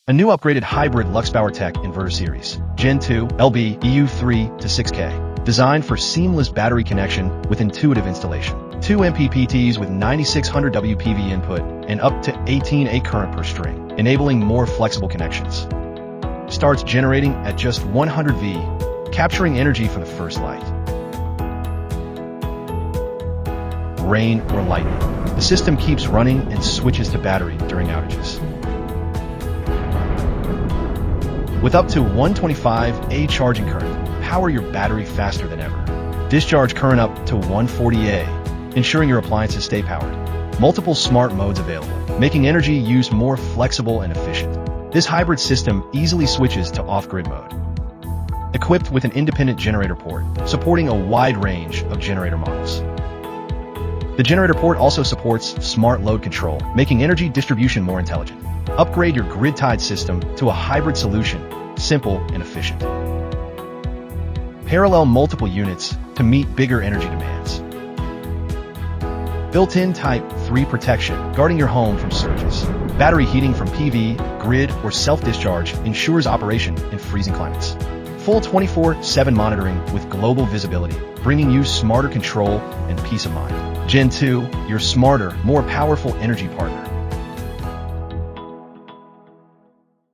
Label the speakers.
Speaker 1: A new upgraded hybrid LuxpowerTek inverter series, GEN2-LB-EU 3 to 6K, designed for seamless battery connection with intuitive installation. 2 MPPTs with 9600 WPV input and up to 18 A current per string, enabling more flexible connections. Starts generating at just 100 V, capturing energy for the first light. Rain or lightning, the system keeps running and switches to battery during outages. With up to 125 A charging current, power your battery faster than ever. Discharge current up to 140 A, ensuring your appliances stay powered. Multiple smart modes available, making energy use more flexible and efficient. This hybrid system easily switches to off-grid mode. Equipped with an independent generator port, supporting a wide range of generator models. The generator port also supports smart load control, making energy distribution more intelligent. Upgrade your grid-tied system to a hybrid solution, simple and efficient. Parallel multiple units to meet bigger energy demands. Built-in Type 3 protection, guarding your home from surges. Battery heating from PV, grid, or self-discharge ensures operation in freezing climates. Full 24/7 monitoring with global visibility, bringing you smarter control and peace of mind. Gen 2, your smarter, more powerful energy partner.